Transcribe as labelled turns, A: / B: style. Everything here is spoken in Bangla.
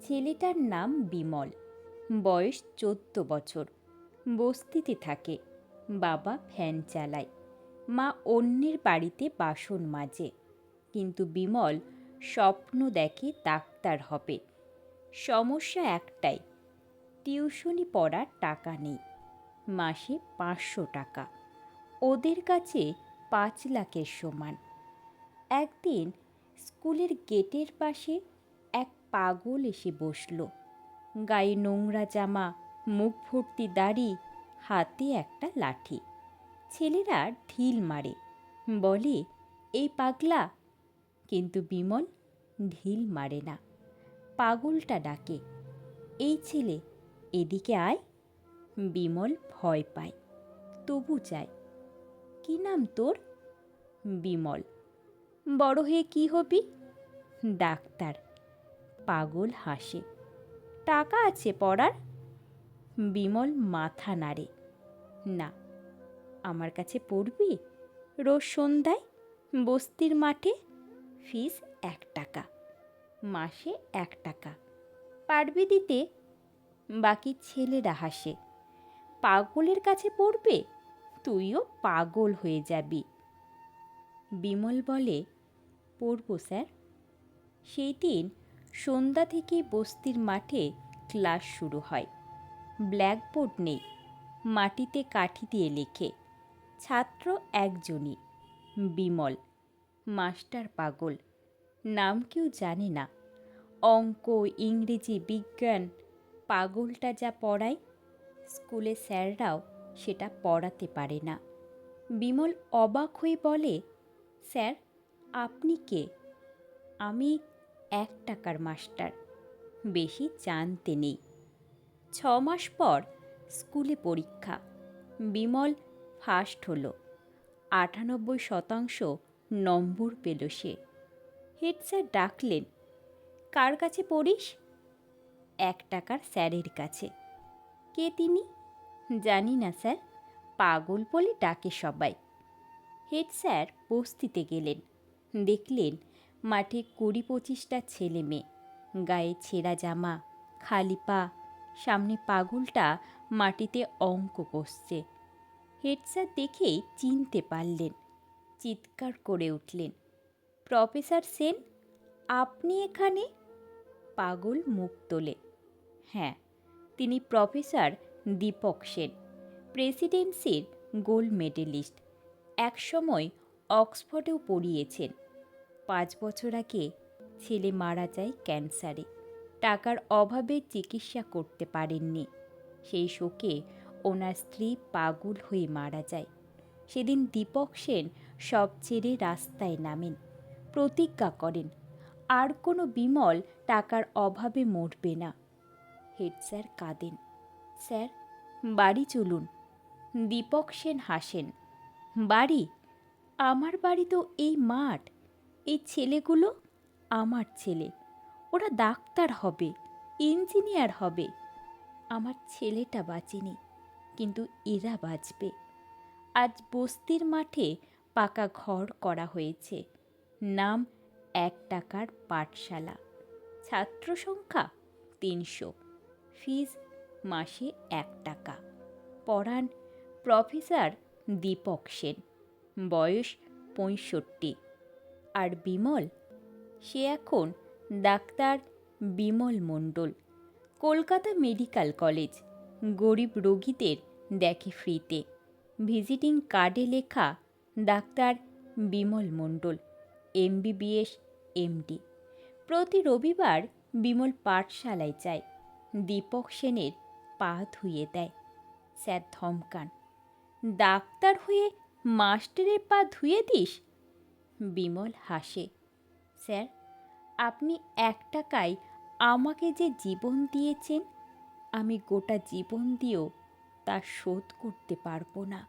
A: ছেলেটার নাম বিমল, বয়স 14 বছর। বস্তিতে থাকে, বাবা ভ্যান চালায়, মা অন্যের বাড়িতে বাসন মাজে। কিন্তু বিমল স্বপ্ন দেখে ডাক্তার হবে। সমস্যা একটাই, টিউশনি পড়ার টাকা নেই, মাসে 500 টাকা, ওদের কাছে 5 লাখের সমান। একদিন স্কুলের গেটের পাশে এক পাগল এসে বসল, গায়ে নোংরা জামা, মুখ ভর্তি দাড়ি, হাতে একটা লাঠি। ছেলেরা ঢিল মারে, বলে এই পাগলা। কিন্তু বিমল ঢিল মারে না, পাগলটা ডাকে, এই ছেলে এদিকে আয়। বিমল ভয় পায়, তবু যায়। কি নাম তোর? বিমল। বড় হয়ে কি হবি? ডাক্তার। পাগল হাসে। টাকা আছে পড়ার? বিমল মাথা নাড়ে, না। আমার কাছে পড়বি? রোজ সন্ধ্যায় বস্তির মাঠে, ফিস 1 টাকা, মাসে 1 টাকা। পারবি দিতে? বাকি ছেলেরা হাসে। পাগলের কাছে পড়বে? তুইও পাগল হয়ে যাবি। বিমল বলে, পড়ব স্যার। সেই দিন সন্ধ্যা থেকে বস্তির মাঠে ক্লাস শুরু হয়। ব্ল্যাকবোর্ড নেই, মাটিতে কাঠি দিয়ে লেখে। ছাত্র একজনই, বিমল। মাস্টার পাগল, নাম কেউ জানে না। অঙ্ক, ইংরেজি, বিজ্ঞান পাগলটা যা পড়ায়, স্কুলে স্যাররাও সেটা পড়াতে পারে না। বিমল অবাক হয়ে বলে, স্যার আপনি কে? আমি 1 টাকার মাস্টার, বেশি জানতে নেই। 6 মাস পর স্কুলে পরীক্ষা। বিমল ফার্স্ট হলো, 98% নম্বর পেল সে। হেড স্যার ডাকলেন, কার কাছে পড়িস? 1 টাকার স্যারের কাছে। কে তিনি? জানি না স্যার, পাগল বলে ডাকে সবাই। হেড স্যার বস্তিতে গেলেন, দেখলেন মাঠে 20-25টা ছেলে মেয়ে, গায়ে ছেঁড়া জামা, খালি পা, সামনে পাগলটা মাটিতে অঙ্ক কষছে। হেড স্যার দেখেই চিনতে পারলেন, চিৎকার করে উঠলেন, প্রফেসর সেন, আপনি এখানে? পাগল মুখ তোলে, হ্যাঁ, তিনি প্রফেসর দীপক সেন, প্রেসিডেন্সির গোল্ড মেডেলিস্ট। একসময় অক্সফোর্ডেও পড়িয়েছেন। 5 বছর আগে ছেলে মারা যায় ক্যান্সারে। টাকার অভাবে চিকিৎসা করতে পারেননি। সেই শোকে ওনার স্ত্রী পাগল হয়ে মারা যায়। সেদিন দীপক সেন সব ছেড়ে রাস্তায় নামেন, প্রতিজ্ঞা করেন আর কোনো বিমল টাকার অভাবে মরবে না। হেড স্যার কাঁদেন, স্যার বাড়ি চলুন। দীপক সেন হাসেন, বাড়ি? আমার বাড়ি তো এই মাঠ, এই ছেলেগুলো আমার ছেলে, ওরা ডাক্তার হবে, ইঞ্জিনিয়ার হবে। আমার ছেলেটা বাঁচেনি, কিন্তু এরা বাঁচবে। আজ বস্তির মাঠে পাকা ঘর করা হয়েছে, নাম 1 টাকার পাঠশালা, ছাত্র সংখ্যা 300, ফিস মাসে 1 টাকা। পড়ান প্রফেসর দীপক সেন, বয়স 65। আর বিমল, সে এখন ডাক্তার বিমল মণ্ডল, কলকাতা মেডিকেল কলেজ। গরিব রোগীদের দেখে ফ্রিতে, ভিজিটিং কার্ডে লেখা ডাক্তার বিমল মণ্ডল, MBBS MD। প্রতি রবিবার বিমল পাঠশালায় যায়, দীপক সেনের পা ধুয়ে দেয়। স্যার ধমকান, ডাক্তার হয়ে মাস্টারের পা ধুয়ে দিস? বিমল হাসে, স্যার আপনি 1 টাকায় আমাকে যে জীবন দিয়েছেন, আমি গোটা জীবন দিয়েও তা শোধ করতে পারবো না।